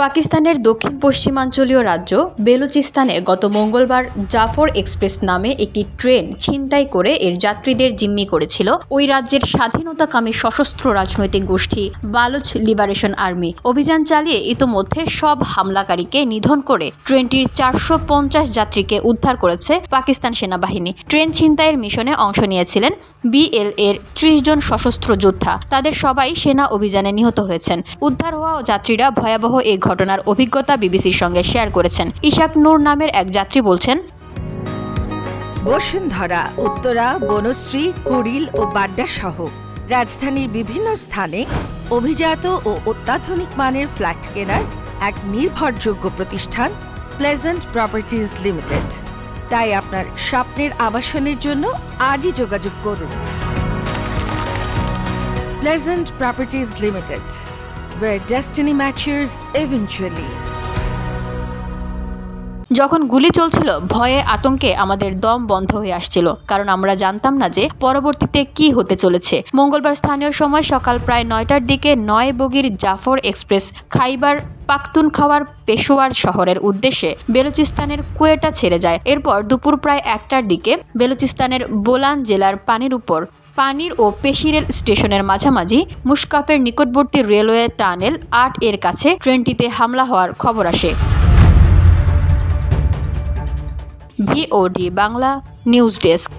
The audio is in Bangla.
পাকিস্তানের দক্ষিণ পশ্চিমাঞ্চলীয় রাজ্য বেলুচিস্তানে গত মঙ্গলবার জাফর এক্সপ্রেস নামে একটি ট্রেন ছিনতাই করে এর যাত্রীদের জিম্মি করেছিল ওই রাজ্যের স্বাধীনতাকামী সশস্ত্র রাজনৈতিক গোষ্ঠী বালুচ লিবারেশন আর্মি। অভিযান চালিয়ে ইতোমধ্যে সব হামলাকারীকে নিধন করে ট্রেনটির 450 যাত্রীকে উদ্ধার করেছে পাকিস্তান সেনাবাহিনী। ট্রেন ছিনতাইয়ের মিশনে অংশ নিয়েছিলেন বিএলএর 30 জন সশস্ত্র যোদ্ধা। তাদের সবাই সেনা অভিযানে নিহত হয়েছেন। উদ্ধার হওয়া যাত্রীরা ভয়াবহ এই ঘটনার অভিজ্ঞতা বিবিসির সঙ্গে শেয়ার করেছেন। ইশাক নূর নামের এক যাত্রী বলছেন, বসুন্ধরা, উত্তরা, বনশ্রী, কুড়িল ও বাড্ডা সহ রাজধানীর বিভিন্ন স্থানে অভিজাত ও অত্যাধুনিক মানের ফ্ল্যাট কেনার এক নির্ভরযোগ্য প্রতিষ্ঠান প্লেজেন্ট প্রপার্টিজ লিমিটেড। তাই আপনার স্বপ্নের আবাসনের জন্য আজই যোগাযোগ করুন। Pleasant properties limited, where destiny matches eventually. যখন গুলি চলছিল ভয়ে আতঙ্কে আমাদের দম বন্ধ হয়ে আসছিল, কারণ আমরা জানতাম না যে পরবর্তীতে কি হতে চলেছে। মঙ্গলবার স্থানীয় সময় সকাল প্রায় 9টার দিকে 9 বগির জাফর এক্সপ্রেস খাইবার পাখতুনখাওয়ার পেশোয়ার শহরের উদ্দেশ্যে বেলুচিস্তানের কোয়েটা ছেড়ে যায়। এরপর দুপুর প্রায় 1টার দিকে বেলুচিস্তানের বোলান জেলার পানির ও পেশিরের স্টেশনের মাঝামাঝি মুশকাফের নিকটবর্তী রেলওয়ে টানেল 8 এর কাছে ট্রেনটিতে হামলা হওয়ার খবর আসে। VOD Bangla news desk.